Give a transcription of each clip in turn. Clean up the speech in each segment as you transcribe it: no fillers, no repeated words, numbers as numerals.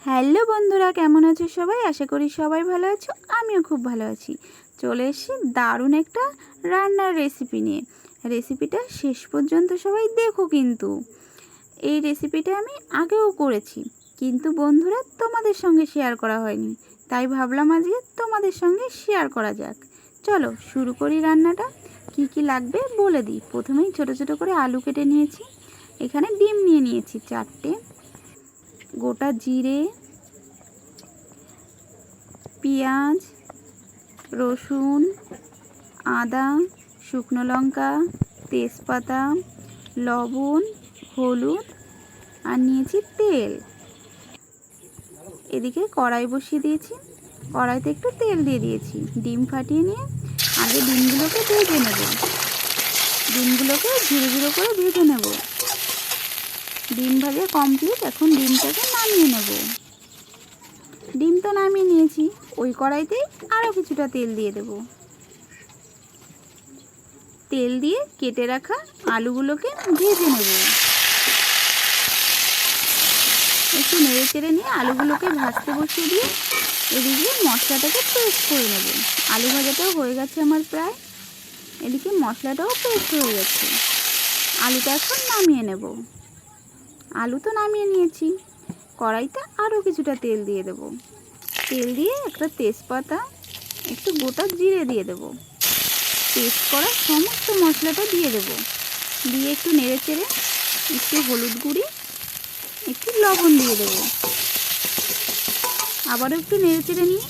Hello বন্ধুরা, কেমন আছো সবাই? আশা করি সবাই ভালো আছো। আমিও খুব ভালো আছি। চলে এসেছি দারুণ একটা রান্নার রেসিপি নিয়ে। রেসিপিটা শেষ পর্যন্ত সবাই দেখো কিন্তু। এই রেসিপিটা আমি আগেও করেছি, কিন্তু বন্ধুরা তোমাদের সঙ্গে শেয়ার করা হয়নি, তাই ভাবলাম আজকে তোমাদের সঙ্গে শেয়ার করা যাক। চলো শুরু করি রান্নাটা। কি কি লাগবে বলে দিই। প্রথমেই ছোট ছোট করে আলু কেটে নিয়েছি। এখানে ডিম নিয়ে নিয়েছি 4টে, গোটা জিরে, পেঁয়াজ, রসুন, আদা, শুকনো লঙ্কা, তেজপাতা, লবণ, হলুদ আর নিয়েছি তেল। এদিকে কড়াই বসিয়ে দিয়েছি। কড়াইতে একটু তেল দিয়ে দিয়েছি। ডিম ফাটিয়ে নিয়ে আগে ডিমগুলোকে ভেজে নেব। ডিমগুলোকে ধীরে ধীরে করে ভেজে নেব। ডিম ভাজা কমপ্লিট। এখন ডিমটাকে নামিয়ে নেব। ডিম তো নামিয়ে নিয়েছি। ওই কড়াইতেই আরও কিছুটা তেল দিয়ে দেব। তেল দিয়ে কেটে রাখা আলুগুলোকে ভেজে নেব। একটু নেড়ে চেড়ে নিয়ে আলুগুলোকে ভাজতে বসিয়ে দিয়ে এদিকে মশলাটাকে পেস্ট করে নেব। আলু ভাজাটাও হয়ে গেছে আমার প্রায়। এদিকে মশলাটাও পেস্ট হয়ে গেছে। আলুটা এখন নামিয়ে নেব। আলু তো নামিয়ে নিয়েছি। কড়াইতে আরও কিছুটা তেল দিয়ে দেব। তেল দিয়ে একটা তেজপাতা, একটু গোটা জিরে দিয়ে দেব। পেস্ট করা সমস্ত মশলাটা দিয়ে দেব। দিয়ে একটু নেড়ে চেড়ে একটু হলুদ গুঁড়ি, একটু লবণ দিয়ে দেব। আবারও একটু নেড়ে চেড়ে নিয়ে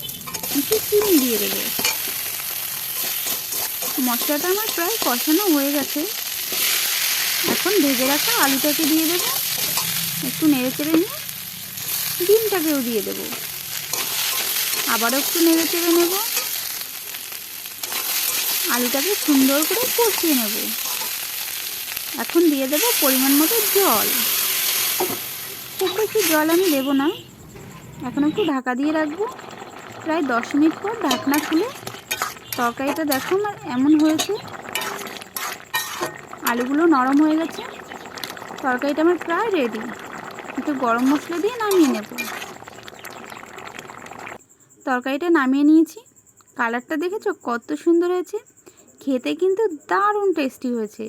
একটু চিনি দিয়ে দেব। মশলাটা আমার প্রায় কষানো হয়ে গেছে। এখন ভেজে রাখা আলুটাকে দিয়ে দেব। একটু নেড়ে চেড়ে নিয়ে ডিমটাকেও দিয়ে দেব। আবারও একটু নেড়ে চেড়ে নেব। আলুটাকে সুন্দর করে কষিয়ে নেব। এখন দিয়ে দেব পরিমাণ মতো জল। খুব বেশি জল আমি দেব না। এখন একটু ঢাকা দিয়ে রাখবো। প্রায় 10 মিনিট পর ঢাকনা খুলে তরকারিটা দেখো আমার এমন হয়েছে। আলুগুলো নরম হয়ে গেছে। তরকারিটা আমার প্রায় রেডি। একটু গরম মশলা দিয়ে নামিয়ে নেব। তরকারিটা নামিয়ে নিয়েছি। কালারটা দেখেছো কত সুন্দর হয়েছে? খেতে কিন্তু দারুণ টেস্টি হয়েছে।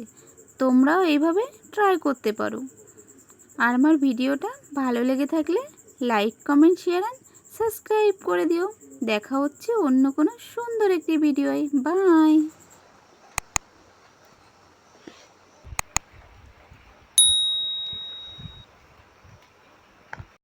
তোমরাও এইভাবে ট্রাই করতে পারো। আর আমার ভিডিওটা ভালো লেগে থাকলে লাইক, কমেন্ট, শেয়ার আর সাবস্ক্রাইব করে দিও। দেখা হচ্ছে অন্য কোনো সুন্দর একটি ভিডিওয়। বাই।